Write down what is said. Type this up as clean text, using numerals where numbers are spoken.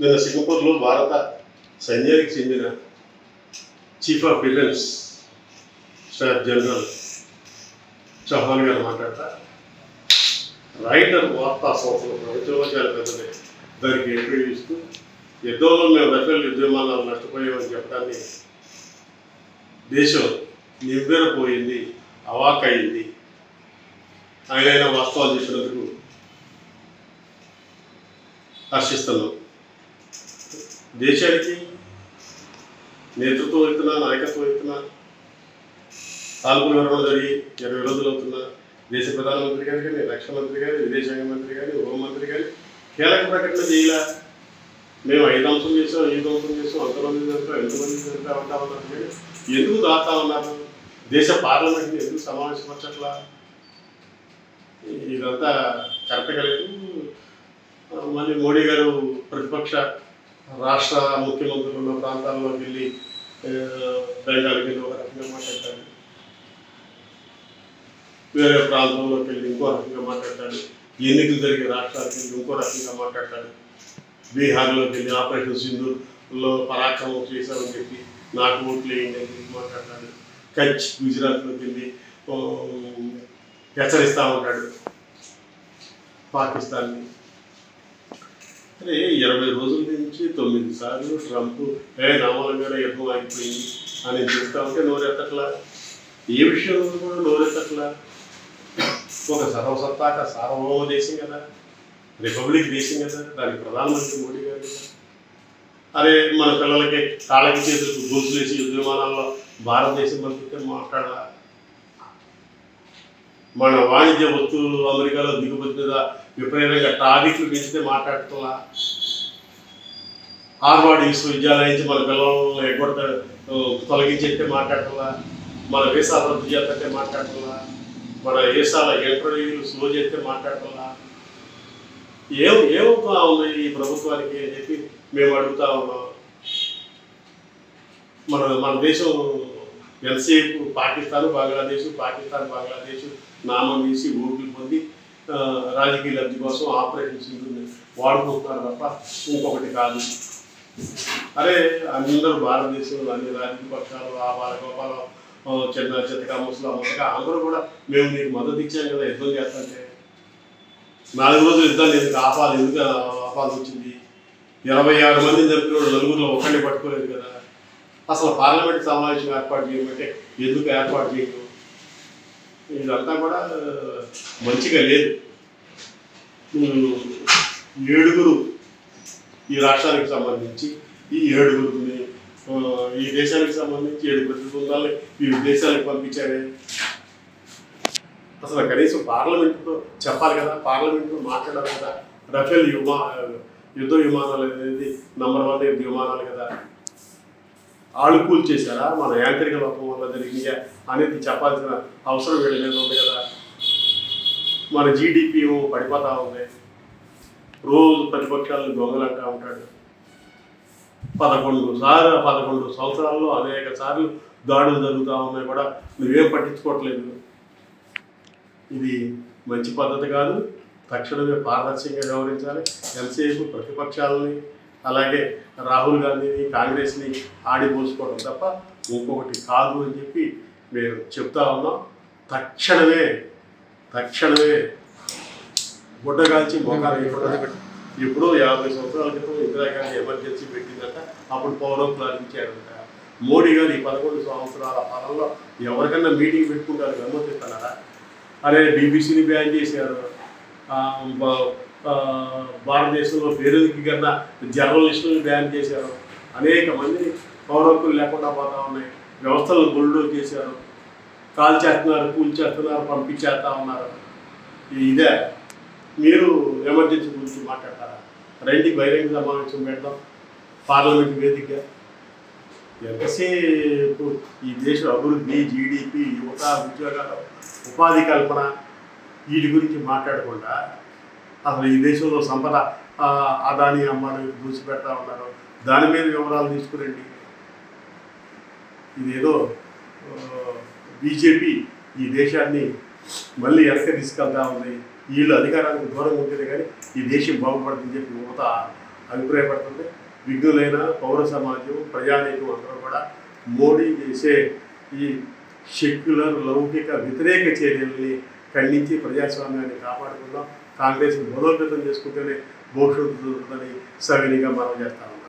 నిన్న సింగపూర్లో భారత సైన్యానికి చెందిన chief of defence staff general Chauhan గారు మాట్లాడతా రైటర్ వార్తా సంస్థలు ప్రభుత్వంలో చాలా పెద్దది దానికి ఎంట్రీ ఇస్తూ యుద్ధంలో మేము రఫేల్ యుద్ధ విమానాలు నష్టపోయామని చెప్పడాన్ని దేశం నివ్వెరపోయింది, అవాకయింది. ఆయన వాస్తవాలు చెప్పినందుకు హర్షిస్తున్నాం. దేశానికి నేతృత్వం వహిస్తున్నా, నాయకత్వం వహిస్తున్నా, తాలూకు వివరణ జరిగి 20 రోజులు అవుతున్నా దేశ ప్రధానమంత్రి గారు కానీ, రక్షణ మంత్రి గారు, విదేశాంగ మంత్రి గారు, హోంమంత్రి గారు కీలక ప్రకటన చేయాల. మేము 5 అంశం చేసాం, 5 అంశం చేసాం, అంతమంది చంపాం, ఎంతమంది చంపా ఉంటా ఉన్నారు. కానీ ఎందుకు దాతా ఉన్నారు? దేశ పార్లమెంట్ని ఎందుకు సమావేశపరచట్లా? ఇదంతా కరెక్ట్గా లేదు. మళ్ళీ మోడీ గారు ప్రతిపక్ష రాష్ట్ర ముఖ్యమంత్రులు ఉన్న ప్రాంతాల్లోకి వెళ్ళి బెంగాల్కి వెళ్ళి ఒక రకంగా మాట్లాడతాడు, వేరే ప్రాంతంలోకి వెళ్ళి ఇంకో రకంగా మాట్లాడతాడు, ఎన్నికలు జరిగే రాష్ట్రాలకు వెళ్ళి ఇంకో రకంగా మాట్లాడతాడు, బీహార్లోకి వెళ్ళి ఆపరేషన్ సింధూర్లో పరాక్రమం చేశామని చెప్పి నాకు ఓట్లు వేయండి అని చెప్పి మాట్లాడతాడు, కచ్ గుజరాత్లోకి వెళ్ళి హెచ్చరిస్తూ ఉంటాడు పాకిస్తాన్ని. అరే 20 రోజుల నుంచి 9 సార్లు ట్రంప్ నామూలంగానే యుద్ధం ఆగిపోయింది అని చెప్తా ఉంటే నోరెత్తట్లా. ఏ విషయంలో కూడా నోరెత్తట్లా. ఒక సర్వసత్తాక సార్వభౌమ దేశం కదా, రిపబ్లిక్ దేశం కదా, దానికి ప్రధానమంత్రి మోడీ గారు కదా. అరే మన పిల్లలకి కాళ్ళకి చేతులకు గొలుసులేసి యుద్ధ విమానాల్లో భారతదేశం పంపితే మాట్లాడాల. మన వాణిజ్య వస్తువులు అమెరికాలో దిగుమతి మీద విపరీతంగా టారిఫ్లు పెంచితే మాట్లాడుతున్నా, హార్వర్డ్ విశ్వవిద్యాలయం నుంచి మన పిల్లలను ఎగ్గొడత తొలగించేస్తే మాట్లాడుతున్నా, మన వీసాల రద్దు చేస్తే మాట్లాడుతున్నా, మన వీసాల ఇంటర్వ్యూలు స్లో చేస్తే మాట్లాడుతున్నా. ఏమవుతా ఉంది ఈ ప్రభుత్వానికి అని చెప్పి మేము అడుగుతా ఉన్నాం. మన దేశం ఎంతసేపు పాకిస్తాన్ బంగ్లాదేశ్ నామం తీసి ఓట్లు పొంది రాజకీయ లబ్ధి కోసం ఆపరేషన్ సింధూర్ని వాడుకుంటున్నారు తప్ప ఇంకొకటి కాదు. అరే అందరూ భారతదేశంలో అన్ని రాజకీయ పక్షాలు ఆ బాలగోపాలం చిన్న చిత్తగా ముసలా ముసగా అందరూ కూడా మేము నీకు మద్దతు ఇచ్చాం కదా యుద్ధం చేస్తుంటే. 4 రోజులు యుద్ధాన్ని ఎందుకు ఆపాల్సి వచ్చింది? 26 మందిని చంపిన వాళ్ళు 4గురిలో ఒకరిని పట్టుకోలేదు కదా. అసలు పార్లమెంట్ సమావేశం ఏర్పాటు చేయమంటే ఎందుకు ఏర్పాటు చేయదు? ఇదంతా కూడా మంచిగా లేదు. 7గురు ఈ రాష్ట్రానికి సంబంధించి ఈ 7గురిని ఈ దేశానికి సంబంధించి 7 ప్రతిబృందాలని ఈ దేశాలకు పంపించారే. అసలు కనీసం పార్లమెంటుతో చెప్పాలి కదా, పార్లమెంటులో మాట్లాడాలి కదా. రఫేల్ యుద్ధ విమానాలు అనేది నంబర్ 1 యుద్ధ విమానాలు కదా, ఆళుకూలు చేశారా, మన యాంత్రిక లోపం వల్ల జరిగిందా అనేది చెప్పాల్సిన అవసరం వీళ్ళ మీద ఉంది కదా. మన జీడిపి పడిపోతూ ఉంది, రోజు ప్రతిపక్షాలను దొంగలు అంటూ ఉంటాడు. 11 సంవత్సరాల్లో అనేక సార్లు దాడులు జరుగుతూ ఉన్నాయి కూడా నువ్వేం పట్టించుకోవట్లేదు. ఇది మంచి పద్ధతి కాదు. తక్షణమే పారదర్శకంగా వ్యవహరించాలి. ఎంతసేపు ప్రతిపక్షాలని అలాగే రాహుల్ గాంధీని కాంగ్రెస్ని ఆడిపోసుకోవడం తప్ప ఇంకొకటి కాదు అని చెప్పి మేము చెప్తా ఉన్నాం. తక్షణమే గుడ్డగాల్చి మోకాలు ఇప్పుడు 50 సంవత్సరాల క్రితం ఇందిరాగాంధీ ఎమర్జెన్సీ పెట్టిందంట, అప్పుడు పౌరత్వం అందించారంట. మోడీ గారు ఈ 11 సంవత్సరాల పాలనలో ఎవరికన్నా మీటింగ్ పెట్టుకుంటారు గమ్మతిస్తున్నారా? అరే బీబీసీని బ్యాన్ చేశారు, భారతదేశంలో పేరుకి కన్నా జర్నలిస్టులను బ్యాన్ చేశారు, అనేక మందిని పౌరత్వం లేకుండా పోతా ఉన్నాయి, వ్యవస్థలను బుల్డోజ్ చేశారు, కాల్ చేస్తున్నారు, కూల్ చేస్తున్నారు, పంపించేస్తా ఉన్నారు. ఇదే మీరు ఎమర్జెన్సీ గురించి మాట్లాడతారా? రండి బహిరంగ సమావేశం పెడతాం పార్లమెంట్ వేదికగా. ఎంతసేపు ఈ దేశ అభివృద్ధి, జీడిపి, యువత, ఉద్యోగాలు, ఉపాధి కల్పన వీటి గురించి మాట్లాడకుండా అసలు ఈ దేశంలో సంపద అదాని అమ్మాని దూసిపెడతా ఉన్నారు. దాని మీద వివరాలు తీసుకురండి. ఇదేదో బీజేపీ ఈ దేశాన్ని మళ్ళీ వెనక తీసుకెళ్తా ఉంది. వీళ్ళు అధికారానికి దూరంగా ఉంటేనే కానీ ఈ దేశం బాగుపడుతుందని చెప్పి యువత అభిప్రాయపడుతుంది. విఘ్నులైన పౌర సమాజం, ప్రజానీకం అందరూ కూడా మోడీ చేసే ఈ సెక్యులర్ లౌకిక వ్యతిరేక చర్యల్ని ఖండించి ప్రజాస్వామ్యాన్ని కాపాడుకుందాం. కాంగ్రెస్ని బలోపేతం చేసుకుంటేనే భవిష్యత్తు జరుగుతుందని సవినిగా మనం చేస్తాం.